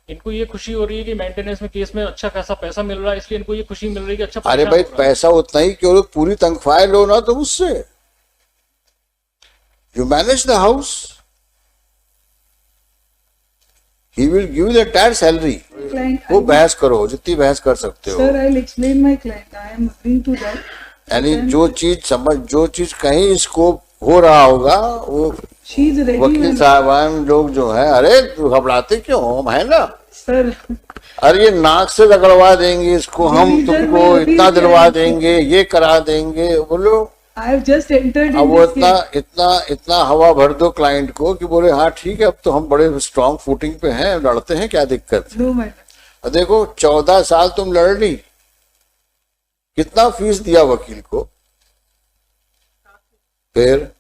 इनको ये खुशी हो रही है कि मेंटेनेंस में केस में अच्छा खासा पैसा मिल रहा है, इसलिए इनको ये खुशी मिल रही है कि अच्छा अरे परेशान भाई हो रहा है। पैसा उतना ही क्यों, पूरी तनख्वाह लो ना तुम उससे, you manage the house, he will give the entire salary. Client, वो बहस करो जितनी बहस कर सकते हो। sir, I'll explain my client. I am agreeing to that. यानी जो चीज समझ, जो चीज कहीं स्कोप हो रहा होगा वो She is ready. वकील when- साहबान लोग जो है, अरे तू घबराते क्यों हो, हम है ना। Sir, अरे ये नाक से रगड़वा देंगे इसको, हम Division तुमको में अभी इतना क्या दिलवा है? देंगे, ये करा देंगे, बोलो। I have just entered अब in वो this इतना case. इतना इतना हवा भर दो क्लाइंट को कि बोले हाँ ठीक है, अब तो हम बड़े स्ट्रांग फुटिंग पे हैं, लड़ते हैं, क्या दिक्कत। No matter. और देखो 14 साल तुम लड़ ली, कितना फीस दिया वकील को, फिर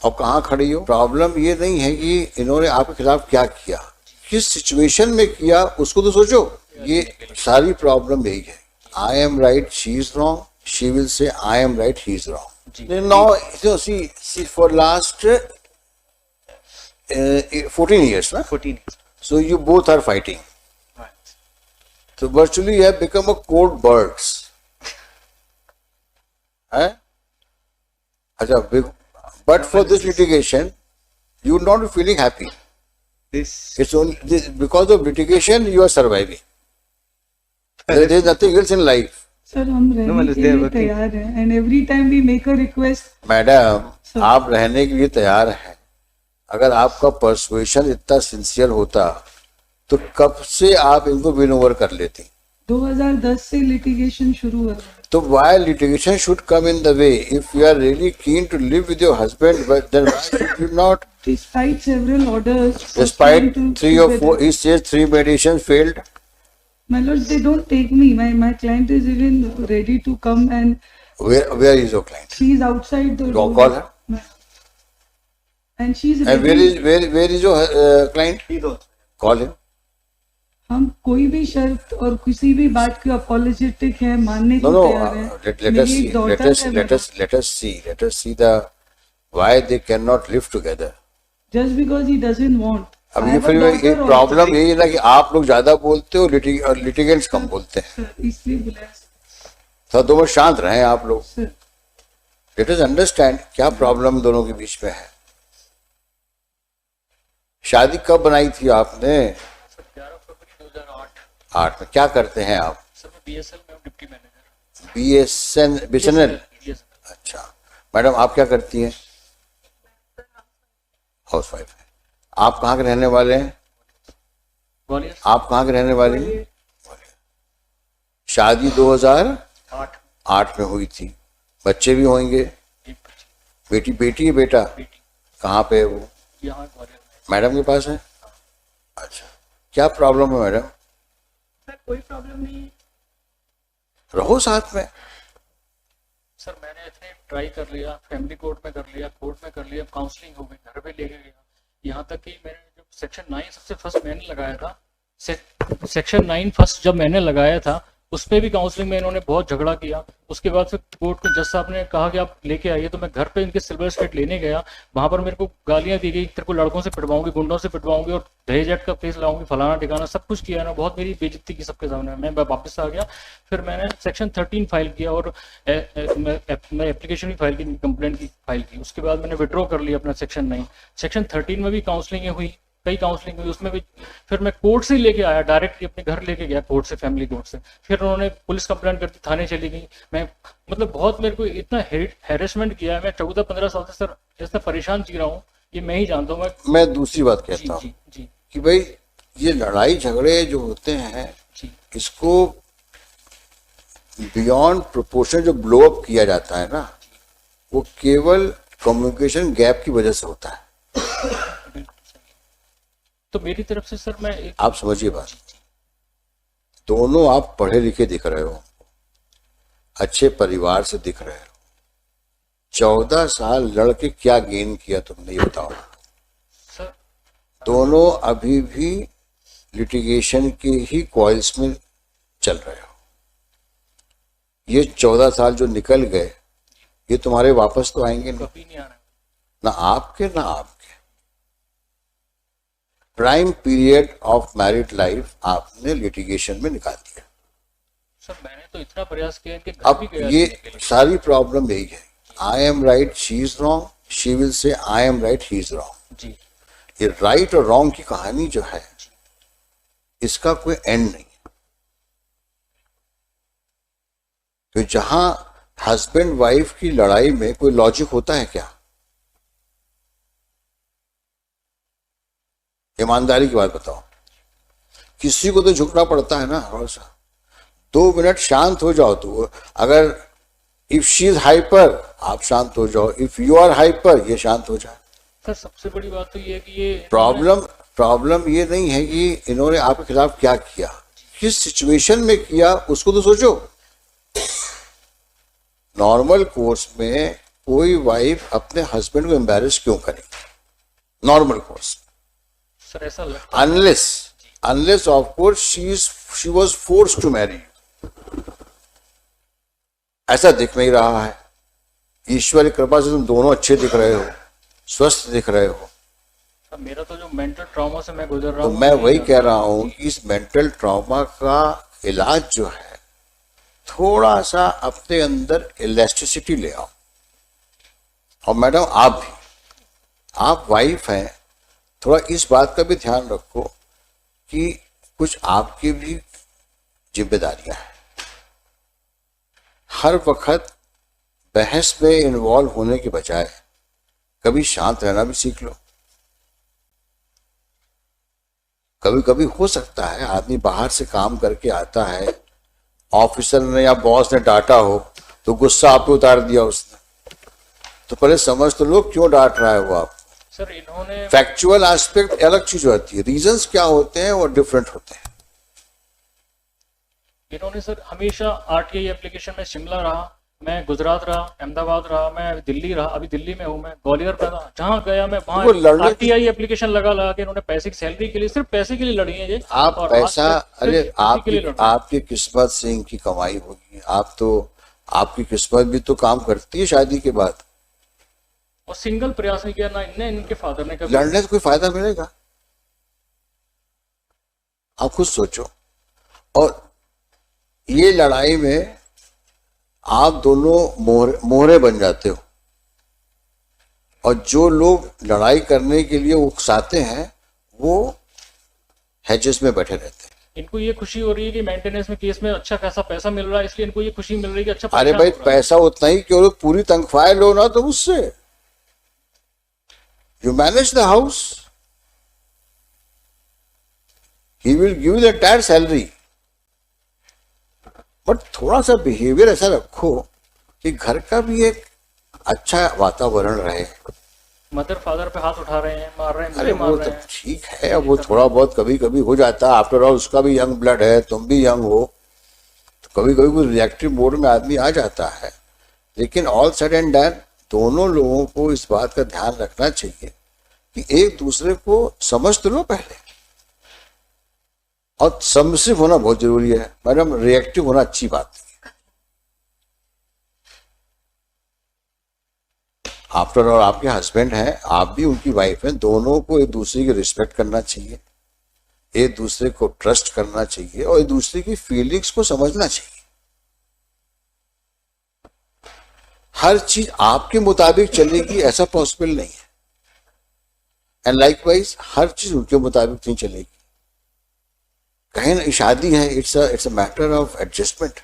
अब कहाँ खड़ी हो। प्रॉब्लम ये नहीं है कि इन्होंने आपके खिलाफ क्या किया, किस सिचुएशन में किया उसको तो सोचो। ये सारी प्रॉब्लम यही है, I am right she is wrong, she will say I am right he is wrong. Now see for last 14 years ना, 14 so you both are fighting, so virtually you have become a court birds है। अच्छा, but for this litigation you will not be feeling happy, it's only because of litigation you are surviving, there is nothing else in life। Sir, हम रहने के लिए तैयार हैं. And every time we make a request, madam आप रहने के लिए तैयार हैं, अगर आपका परसुएशन इतना सिंसियर होता तो कब से आप इनको विन ओवर कर लेती। 2010 से लिटिगेशन शुरू हुआ. तो why litigation should come in the way? If you are really keen to live with your husband, but then why should you not? Despite several orders, for Despite trying to 3 or keep 4, it- he says 3 medications failed. My lord, they don't take me. My client is even ready to come, and Where is your client? she is outside the Go room. call her. And she is And ready. where is your client? Call him. हम कोई भी शर्त और किसी भी बात की apologetic है, मानने No, को no. तैयार है. Let us मेरी see. एक daughter है, Let us see the why they cannot live together. just because he doesn't want. अब I ये have a फिर daughter एक also. प्रॉब्लम यही है ना कि आप लोग ज्यादा बोलते हो और लिटिगेंट्स कम बोलते हैं। Sir, इसलिए बुलाया. तो दोनों शांत रहें आप लोग। Sir, लेट अस अंडरस्टैंड क्या प्रॉब्लम दोनों के बीच में है। शादी कब बनाई थी आपने? 11 फरवरी 2008। 8 में। क्या करते हैं आप? सर मैं बीएसएल में हूँ, डिप्टी मैनेजर। बीएसएनएल। अच्छा मैडम, आप क्या करती हैं? हाउस वाइफ है। आप कहाँ के रहने वाले हैं? ग्वालियर। आप कहाँ के रहने वाले हैं? शादी 2008 में हुई थी, बच्चे भी होंगे? एक बच्ची, बेटी है बेटा? बेटी कहाँ पे है वो? यहाँ ग्वालियर में। मैडम के पास है? अच्छा, क्या प्रॉब्लम है मैडम? सर कोई प्रॉब्लम नहीं है. रहो साथ में। सर मैंने इतने ट्राई कर लिया, फैमिली कोर्ट में कर लिया, कोर्ट में कर लिया, काउंसलिंग हो गई, घर पे लेके गया, यहाँ तक कि मैंने जब सेक्शन 9 सबसे फर्स्ट मैंने लगाया था, सेक्शन 9 फर्स्ट जब मैंने लगाया था उस पर भी काउंसलिंग में इन्होंने बहुत झगड़ा किया। उसके बाद फिर कोर्ट के जज साहब ने कहा कि आप लेके आइए, तो मैं घर पे इनके सिल्वर स्टेट लेने गया, वहां पर मेरे को गालियां दी गई, तेरे को लड़कों से पिटवाऊंगी, गुंडों से पिटवाऊंगी और दहेज एक्ट का केस लाऊंगी, फलाना ठिकाना, सब कुछ किया ना, बहुत मेरी बेइज्जती की सबके सामने। मैं वापस आ गया, फिर मैंने सेक्शन 13 फाइल किया और मैं एप्लीकेशन भी फाइल की, कंप्लेंट की फाइल की। उसके बाद मैंने विड्रॉ कर लिया अपना सेक्शन 9। सेक्शन 13 में भी काउंसलिंग हुई, कई काउंसलिंग हुई, उसमें भी फिर मैं कोर्ट से लेके आया, डायरेक्टली अपने घर लेके गया कोर्ट से, फैमिली कोर्ट से। फिर उन्होंने पुलिस कंप्लेंट करती, थाने चली गई। मैं मतलब बहुत मेरे को इतना हैरेसमेंट किया है, मैं 14-15 साल से सर इतना परेशान जी रहा हूँ, ये मैं ही जानता हूँ। मैं दूसरी बात जी कहता हूँ जी जी कि भाई ये लड़ाई झगड़े जो होते हैं जी इसको बियॉन्ड प्रोपोर्शन जो ब्लो अप किया जाता है ना, वो केवल कम्युनिकेशन गैप की वजह से होता है। तो मेरी तरफ से सर मैं एक आप समझिए बात, दोनों आप पढ़े लिखे दिख रहे हो, अच्छे परिवार से दिख रहे हो, 14 साल लड़के क्या गेन किया तुमने ये बताओ। सर दोनों अभी भी लिटिगेशन के ही कॉइल्स में चल रहे हो। ये 14 साल जो निकल गए ये तुम्हारे वापस तो आएंगे नहीं, कभी नहीं आना। ना आपके ना आपके। Prime period of married life आपने लिटिगेशन में निकाल दिया। सर मैंने तो इतना प्रयास किया इनके घर अब भी गया ये लेने के लिए। सारी प्रॉब्लम यही है, I am right she is wrong, she will say I am right he is wrong. जी ये राइट और रॉन्ग की कहानी जो है इसका कोई एंड नहीं है। तो जहां हस्बैंड वाइफ की लड़ाई में कोई लॉजिक होता है क्या? ईमानदारी की बात बताओ, किसी को तो झुकना पड़ता है ना थोड़ा सा। 2 मिनट शांत हो जाओ। तो अगर इफ शी इज हाइपर आप शांत हो जाओ, इफ यू आर हाइपर ये शांत हो जाए। सर सबसे बड़ी बात तो ये है कि ये प्रॉब्लम ये नहीं है कि इन्होंने आपके खिलाफ क्या किया, किस सिचुएशन में किया उसको तो सोचो। नॉर्मल कोर्स में कोई वाइफ अपने हस्बैंड को एम्बैरेस क्यों करेगी? नॉर्मल कोर्स सर ऐसा लगता है unless of course she was forced to marry. ऐसा दिख नहीं रहा है। ईश्वर की कृपा से तुम दोनों अच्छे दिख रहे हो, स्वस्थ दिख रहे हो। सर मेरा तो जो मेंटल ट्रॉमा से मैं गुजर रहा तो हूँ मैं वही कह रहा हूं कि इस मेंटल ट्रॉमा का इलाज जो है थोड़ा सा अपने अंदर इलास्टिसिटी ले आओ। और मैडम आप वाइफ हैं, थोड़ा इस बात का भी ध्यान रखो कि कुछ आपकी भी जिम्मेदारियां हैं। हर वक्त बहस में इन्वॉल्व होने के बजाय कभी शांत रहना भी सीख लो। कभी कभी हो सकता है आदमी बाहर से काम करके आता है, ऑफिसर ने या बॉस ने डांटा हो तो गुस्सा आप पे उतार दिया उसने, तो पहले समझ तो लो क्यों डांट रहा है वो आप। सर इन्होंने फैक्चुअल एस्पेक्ट अलग चीज होती है, रीजंस क्या होते हैं वो डिफरेंट होते हैं। इन्होंने सर हमेशा आरटीआई एप्लीकेशन में शिमला रहा, मैं गुजरात रहा, अहमदाबाद रहा, मैं दिल्ली रहा, अभी दिल्ली में हूँ, मैं ग्वालियर में रहा, जहाँ गया मैं वो वहाँ लड़ने- आरटीआई एप्लीकेशन लगा के इन्होंने पैसे की सैलरी के लिए, सिर्फ पैसे के लिए लड़ी है ये। आप और पैसा, आज तक अरे सिर्फ इसी के लिए लड़ रहे हैं। आपकी किस्मत से इनकी कमाई होगी। आपकी किस्मत भी तो काम करती है शादी के बाद। और सिंगल प्रयास नहीं किया ना इनने, इनके फादर ने कभी। लड़ने से कोई फायदा मिलेगा? आप खुद सोचो। और ये लड़ाई में आप दोनों मोहरे बन जाते हो, और जो लोग लड़ाई करने के लिए उकसाते हैं वो हैजेस में बैठे रहते हैं। इनको ये खुशी हो रही है कि मेंटेनेंस में केस में अच्छा खासा पैसा मिल रहा है, इसलिए इनको ये खुशी मिल रही है कि अच्छा अरे परेशान भाई हो रहा है। पैसा उतना ही क्यों, पूरी तनख्वाह लो ना तो उससे you manage the house, he will give the entire salary. But थोड़ा सा बिहेवियर ऐसा रखो कि घर का भी एक अच्छा वातावरण रहे। मदर फादर पे हाथ उठा रहे हैं, मार रहे हैं, अरे मुझे मार वो रहे तो हैं। ठीक है, अब वो थोड़ा बहुत कभी कभी हो जाता है। आफ्टर ऑल उसका भी यंग ब्लड है, तुम भी यंग हो, तो कभी कभी कोई रिएक्टिव मोड में आदमी आ जाता है। लेकिन ऑल सेड एंड डन दोनों लोगों को इस बात का ध्यान रखना चाहिए कि एक दूसरे को समझ तो लो पहले। और सबमिसिव होना बहुत जरूरी है मैडम, रिएक्टिव होना अच्छी बात नहीं है। आफ्टर ऑल आपके हस्बैंड हैं, आप भी उनकी वाइफ हैं, दोनों को एक दूसरे की रिस्पेक्ट करना चाहिए, एक दूसरे को ट्रस्ट करना चाहिए और एक दूसरे की फीलिंग्स को समझना चाहिए। हर चीज आपके मुताबिक चलेगी ऐसा पॉसिबल नहीं है, एंड लाइकवाइज हर चीज उनके मुताबिक नहीं चलेगी। कहीं ना शादी है, it's a matter of adjustment.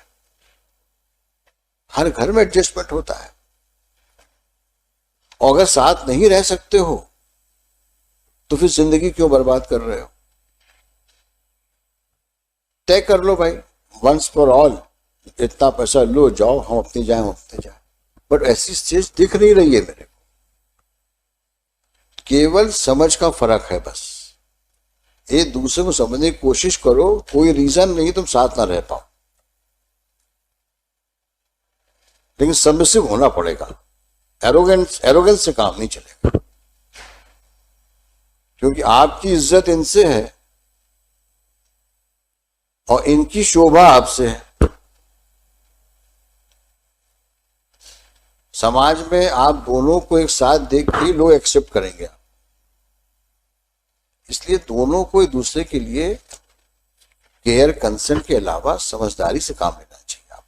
हर घर में एडजस्टमेंट होता है। और अगर साथ नहीं रह सकते हो तो फिर जिंदगी क्यों बर्बाद कर रहे हो? तय कर लो भाई वंस फॉर ऑल, इतना पैसा लो, जाओ, हम अपनी जाए, हम अपने जाए। बट ऐसी चीज दिख नहीं रही है मेरे को। केवल समझ का फर्क है बस। एक दूसरे को समझने की कोशिश करो, कोई रीजन नहीं तुम साथ ना रह पाओ, लेकिन सबमिसिव होना पड़ेगा। एरोगेंस से काम नहीं चलेगा, क्योंकि आपकी इज्जत इनसे है और इनकी शोभा आपसे है। समाज में आप दोनों को एक साथ देख के लोग एक्सेप्ट करेंगे। इसलिए दोनों को एक दूसरे के लिए केयर कंसर्न के अलावा समझदारी से काम लेना चाहिए। आप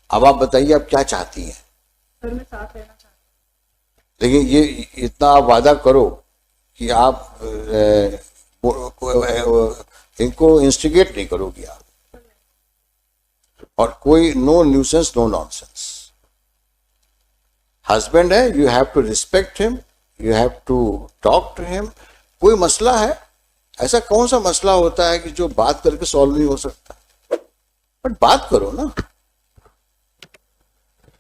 अब आप बताइए आप क्या चाहती हैं? सर मैं साथ रहना चाहती लेकिन ये इतना आप वादा करो कि आप इनको इंस्टिगेट नहीं करोगी आप, और कोई no nuisance no nonsense. Husband है, you have to respect him, you have to talk to him. कोई मसला है, ऐसा कौन सा मसला होता है कि जो बात करके सॉल्व नहीं हो सकता? बट बात करो ना।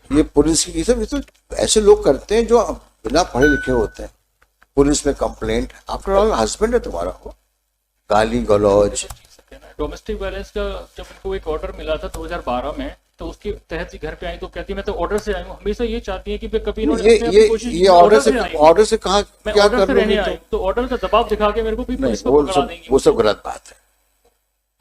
ये पुलिस की सब ये तो ऐसे लोग करते हैं जो बिना पढ़े लिखे होते हैं। पुलिस में कंप्लेंट, आफ्टर ऑल हस्बैंड है तुम्हारा, हो गाली गलौज। डोमेस्टिक वायलेंस का जब इनको एक ऑर्डर मिला था 2012 में, तो उसके तहत ही घर पे आई तो कहती है मैं तो ऑर्डर से आई हूँ। हमेशा ये चाहती है कि कभी इन्होंने अपने आप की कोशिश की, ये ऑर्डर से आई हूँ। ऑर्डर से कहा मैं क्या ऑर्डर कर से रही रहने आई तो ऑर्डर का दबाव दिखा के मेरे को भी पुलिस को पकड़ा देंगी। वो सब गलत बात है।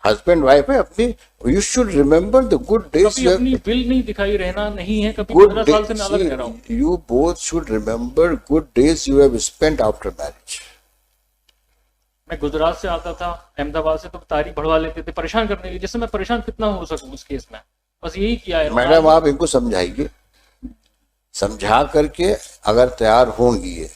हस्बैंड वाइफ है अपनी, you should remember the good days. कभी अपनी विल नहीं दिखाई रहना नहीं है, कभी गुड 15 साल से मैं अलग रह रहा हूँ। You both should remember good days you have spent after marriage. मैं गुजरात से आता था, अहमदाबाद से, तो तारीख बढ़वा लेते थे परेशान करने के लिए, जिससे मैं परेशान कितना हो सकूं उस केस में। बस यही किया है। मैडम आप इनको समझाइए, समझा करके अगर तैयार होंगी ये,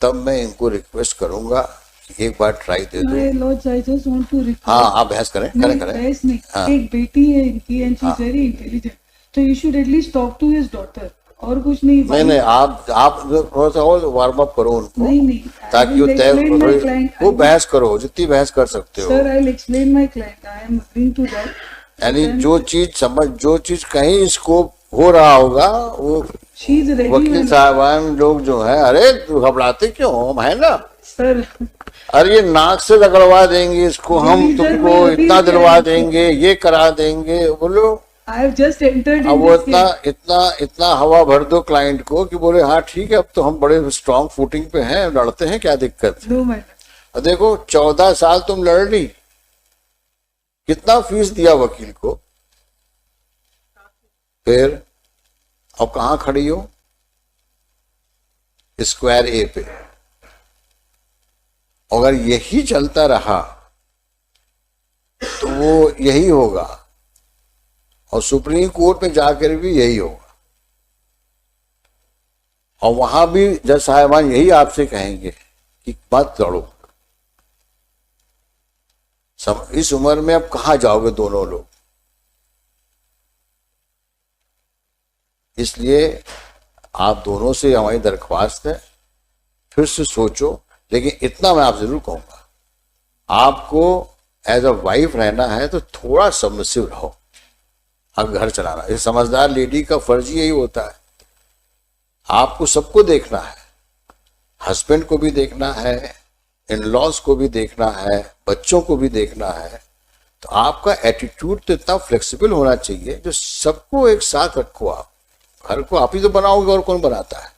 तब मैं इनको रिक्वेस्ट करूंगा कि एक बार ट्राई दे दो। My lords, I just want to request. हाँ आप बहस करें, नहीं, करें। बहस नहीं। हाँ। एक बेटी है इनकी and she's very intelligent. So you should at least talk to his daughter. और कुछ नहीं। नहीं आप थोड़ा सा और वार्म अप करो उनको, नहीं ताकि वो वो बहस करो जितनी बहस कर सकते हो। Sir, I'll explain my client. I am agreeing to that. यानी जो चीज कहीं स्कोप हो रहा होगा वो She is ready. वकील साहबान लोग जो है, अरे घबराते क्यों हम है ना। सर, अरे ये नाक से लगड़वा देंगे इसको, हम जी, सर, तुमको मैं अभी इतना कह दिलवा रही देंगे, ये करा देंगे, बोलो। I have just entered अब in वो this case. इतना हवा भर दो क्लाइंट को कि बोले हाँ ठीक है, अब तो हम बड़े स्ट्रांग फुटिंग पे हैं, लड़ते हैं, क्या दिक्कत है। No matter. देखो 14 साल तुम लड़ ली, कितना फीस दिया वकील को, फिर अब कहाँ खड़ी हो? स्क्वायर ए पे। अगर यही चलता रहा तो वो यही होगा, और सुप्रीम कोर्ट में जाकर भी यही होगा, और वहां भी जज साहिबान यही आपसे कहेंगे कि मत लड़ो। इस उम्र में अब कहाँ जाओगे दोनों लोग? इसलिए आप दोनों से हमारी दरख्वास्त है, फिर से सोचो। लेकिन इतना मैं आप जरूर कहूंगा, आपको एज अ वाइफ रहना है तो थोड़ा सबमिसिव रहो। अब घर चलाना, ये समझदार लेडी का फर्ज ही यही होता है। आपको सबको देखना है, हस्बैंड को भी देखना है, इन लॉज को भी देखना है, बच्चों को भी देखना है। तो आपका एटीट्यूड तो इतना फ्लेक्सिबल होना चाहिए जो सबको एक साथ रखो। आप घर को आप ही तो बनाओगे, और कौन बनाता है?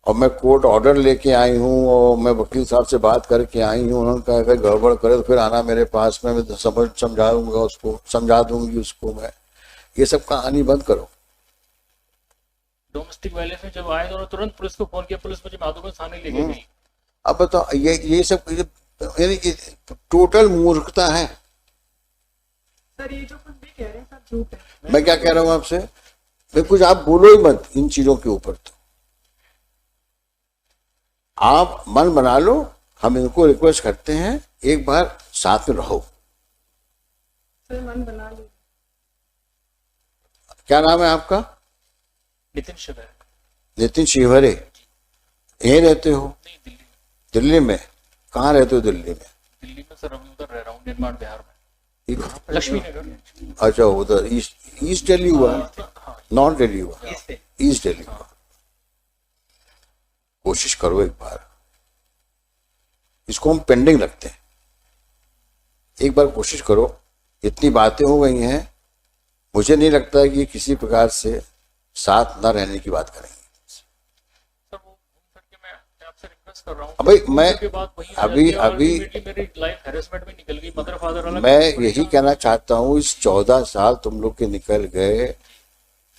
और मैं कोर्ट ऑर्डर लेके आई हूँ और मैं वकील साहब से बात करके आई हूँ, उन्होंने कहा अगर गड़बड़ करे तो फिर आना मेरे पास में, मैं समझाऊंगा उसको, समझा दूंगी उसको मैं। ये सब कहानी बंद करो। डोमेस्टिक वायलेंस में जब आए तो तुरंत पुलिस को फोन किया, पुलिस मुझे माधोपुर थाने लेके गई। अब बताओ, ये सब यानी टोटल मूर्खता है। सर, ये जो कुछ भी कह रहे हैं सब झूठ है। मैं क्या कह रहा हूँ आपसे, मैं कुछ आप बोलो ही मत इन चीजों के ऊपर। तो आप मन बना लो, हम इनको रिक्वेस्ट करते हैं एक बार साथ में रहो। सर, मन बना लीजिए। क्या नाम है आपका? नितिन शिवर। नितिन शिवरे। यहीं रहते हो? नहीं, दिल्ली। दिल्ली में? कहाँ रहते हो दिल्ली में? दिल्ली में सर अभी उधर रह रहा हूँ, निर्माण बिहार में, ये कहाँ पे? लक्ष्मी नगर। अच्छा, उधर ईस्ट दिल्ली हुआ, हाँ, नॉर्थ दिल्ली हुआ, ईस्ट है। ईस्ट दिल्ली हुआ। कोशिश करो एक बार, इसको हम पेंडिंग रखते हैं। एक बार कोशिश करो। इतनी बातें हो गई हैं, मुझे नहीं लगता कि ये किसी प्रकार से साथ न रहने की बात करेंगे। सर वो घूम फिर के मैं आपसे रिक्वेस्ट कर रहा हूँ। अभी मैं उसके बाद वहीं आ जाती है और immediately मेरी लाइफ हैरेसमेंट में निकल गई, मदर फादर अलग। मैं यही कहना चाहता हूँ, इस 14 साल तुम लोग के निकल गए,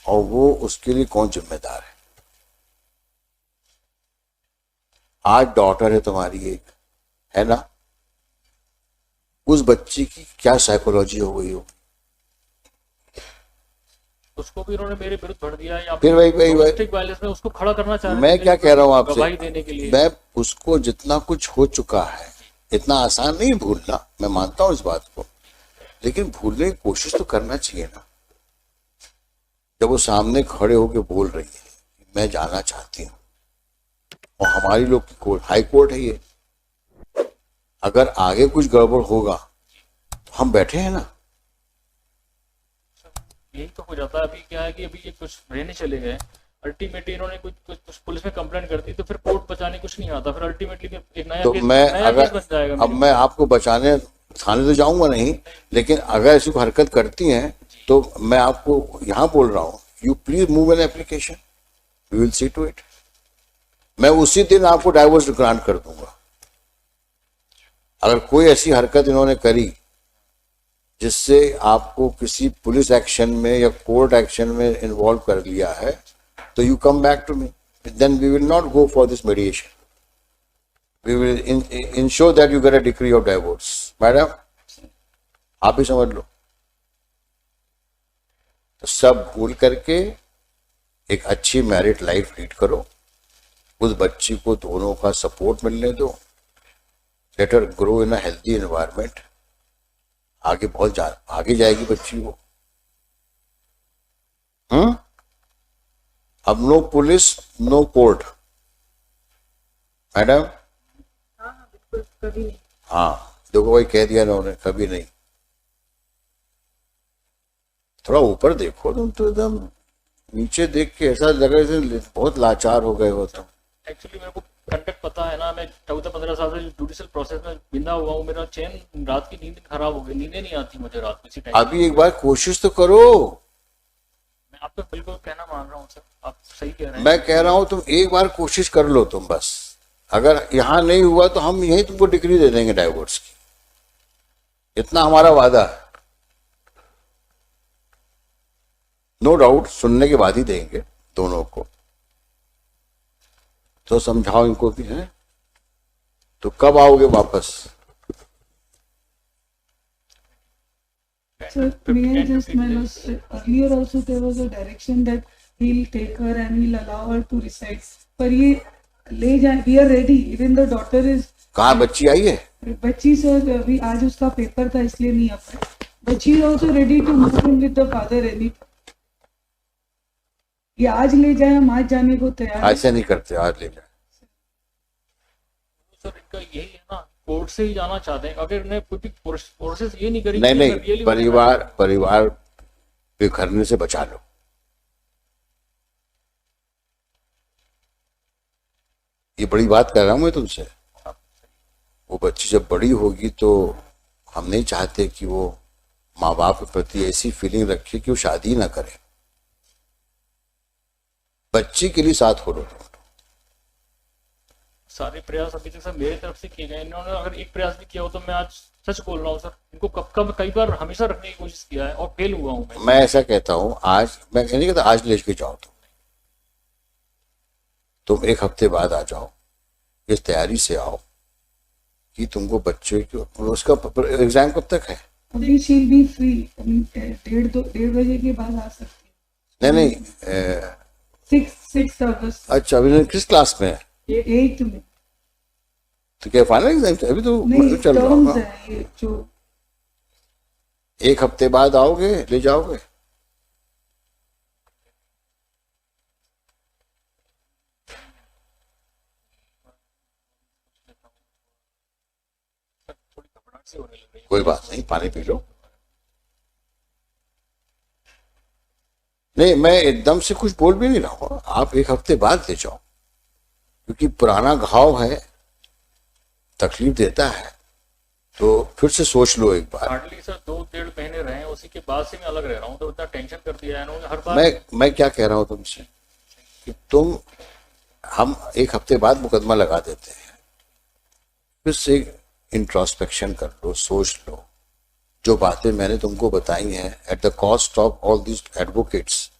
और वो उसके लिए कौन जिम्मेदार है? आज डॉटर है तुम्हारी एक, है ना, उस बच्ची की क्या साइकोलॉजी हो गई हो, उसको भी उन्होंने मेरे विरुद्ध भर दिया या फिर वही डोमेस्टिक वायलेंस में उसको खड़ा करना चाह रहे मैं थे क्या कह रहा हूँ आपसे, गवाही देने के लिए। मैं उसको जितना कुछ हो चुका है इतना आसान नहीं भूलना, मैं मानता हूँ इस बात को, लेकिन भूलने की कोशिश तो करना चाहिए ना। जब वो सामने खड़े होके बोल रही है मैं जाना चाहती हूँ, और हमारी लोग की कोर्ट हाई कोर्ट है ये, अगर आगे कुछ गड़बड़ होगा तो हम बैठे हैं ना। यही तो हो जाता है। अभी क्या है कि अभी ये कुछ रहने चले गए, अल्टीमेटली इन्होंने कुछ पुलिस में कंप्लेंट कर दी तो फिर कोर्ट बचाने कुछ नहीं आता, फिर अल्टीमेटली एक नया तो केस, मैं नया केस बन अगर जाएगा। अब मैं आपको बचाने थाने तो जाऊंगा नहीं, लेकिन अगर ऐसी कोई हरकत करती हैं तो मैं आपको यहाँ बोल रहा हूँ, you please move an application, we will see to it. मैं उसी दिन आपको डाइवोर्स ग्रांट कर दूंगा। अगर कोई ऐसी हरकत इन्होंने करी जिससे आपको किसी पुलिस एक्शन में या कोर्ट एक्शन में इन्वॉल्व कर लिया है, तो you come back to me, then we will not go for this mediation, we will ensure that you get a decree of divorce. Madam आप ही समझ लो। तो सब भूल करके एक अच्छी मैरिड लाइफ लीड करो, उस बच्ची को दोनों का सपोर्ट मिलने दो, let her grow in a healthy environment. आगे बहुत आगे जाएगी बच्ची वो। अब no police no court, madam. बिल्कुल कभी नहीं। हाँ देखो भाई, कह दिया उन्होंने, कभी नहीं। थोड़ा ऊपर देखो, तुम तो एकदम नीचे देख के ऐसा लगा जैसे बहुत लाचार हो गए हो तुम। एक्चुअली मेरे को कंडक्ट पता है ना, मैं 14-15 साल से जुडिशियल प्रोसेस में बिंदा हुआ हूँ, मेरा चैन रात की नींद खराब हो गई, नींदें नहीं आती मुझे रात में इसी टाइम। अभी एक बार कोशिश तो करो। मैं आपका बिल्कुल कहना मान रहा हूँ सर, आप सही कह रहे हैं। मैं कह रहा हूं तुम एक बार कोशिश कर लो तुम बस। अगर यहां नहीं हुआ तो हम यहीं तुमको डिग्री दे देंगे डाइवोर्स की, इतना हमारा वादा है। नो डाउट सुनने के बाद ही देंगे दोनों को, तो समझाओ इनको भी है। तो कब आओगे वापस? Sir, may I just earlier also there was a direction that he'll take her and he'll allow her to reside. पर ये ले जाए, we are ready. Even the daughter is. कहाँ बच्ची आई है? बच्ची सर अभी आज उसका पेपर था इसलिए नहीं आ पाई. But she is also ready to move in with the father any. ये आज ले जाए, हम आज जाने को तैयार हैं. ऐसे नहीं करते, आज ले जाए। सर इनका यही है ना, कोर्ट से ही जाना चाहते हैं। अगर इन्हें कोई प्रोसेस ये नहीं करी, नहीं, परिवार बिखरने से बचा लो। ये बड़ी बात कर रहा हूं मैं तुमसे। वो बच्ची जब बड़ी होगी तो हम नहीं चाहते कि वो माँ बाप के प्रति ऐसी फीलिंग रखे कि वो शादी ना करे। बच्ची के लिए साथ हो लो तुम। सारे प्रयास अभी तक सर मेरी तरफ से किए गए। इन्होंने अगर एक प्रयास भी किया हो तो मैं आज सच बोल रहा हूँ सर, इनको कब कई बार हमेशा रखने की कोशिश किया है और फेल हुआ हूँ मैं ऐसा कहता हूँ, आज मैं नहीं कहता आज ले के जाओ तुम 1 हफ्ते बाद आ जाओ, इस तैयारी से आओ कि तुमको बच्चे को, उसका एग्जाम कब तक है? अभी she'll be free. 1:30 बजे के बाद आ सकती है. नहीं 6 अगस्त. अच्छा, अभी किस क्लास में है? 8 में. तो क्या फाइनल एग्जाम अभी तो नहीं, चल रहा टर्म्स होगा। है ये जो. 1 हफ्ते बाद आओगे, ले जाओगे? थोड़ी घबराहट सी होने लग रही है। कोई बात नहीं, पानी पी लो। नहीं, मैं एकदम से कुछ बोल भी नहीं रहा हूँ, आप 1 हफ्ते बाद ले जाओ, क्योंकि पुराना घाव है, तकलीफ देता है, तो फिर से सोच लो एक बार। हार्डली सर 2-1.5 महीने रहे हैं, उसी के बाद से मैं अलग रह रहा हूँ, तो इतना टेंशन कर दिया है इन्होंने हर बार। मैं क्या कह रहा हूँ तुमसे कि हम 1 हफ्ते बाद मुकदमा लगा देते हैं, फिर से इंट्रोस्पेक्शन कर लो, सोच लो। जो बातें मैंने तुमको बताई हैं at the cost of all this advocates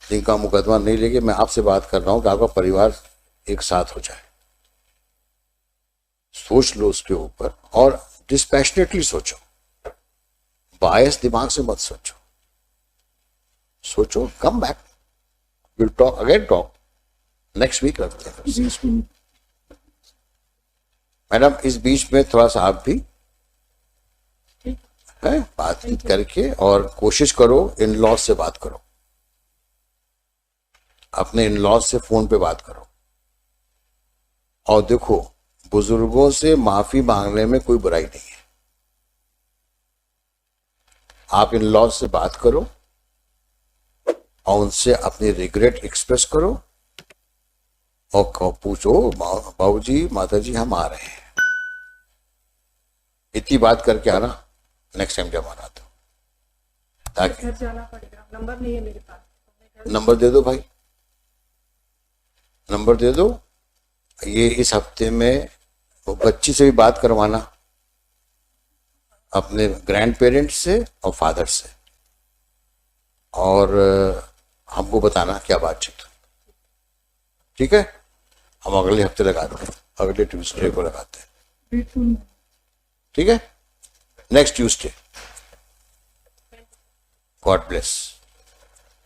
जिनका मुकदमा नहीं लेके, मैं आपसे बात कर रहा हूँ कि आपका परिवार एक साथ हो जाए। सोच लो उसके ऊपर और डिस्पैशनेटली सोचो, बायस दिमाग से मत सोचो, सोचो, come back, will talk again, talk next week रखते हैं। मैडम इस बीच में थोड़ा सा आप भी है बातचीत करके, और कोशिश करो इन लॉज से बात करो, अपने इन लॉज से फोन पे बात करो। और देखो, बुजुर्गों से माफी मांगने में कोई बुराई नहीं है। आप इन लॉज से बात करो और उनसे अपनी रिग्रेट एक्सप्रेस करो और पूछो, बाबूजी माताजी हम आ रहे हैं, इतनी बात करके आना नेक्स्ट टाइम जब आना तो, ताकि घर जाना पड़ेगा, नंबर नहीं है मेरे पास। नंबर दे दो भाई, नंबर दे दो। ये इस हफ्ते में वो बच्ची से भी बात करवाना, अपने ग्रैंड पेरेंट्स से और फादर से, और हमको बताना क्या बातचीत। ठीक है, हम अगले हफ्ते लगाते हैं, अगले ट्यूसडे को लगाते हैं। ठीक है, नेक्स्ट ट्यूसडे। God bless.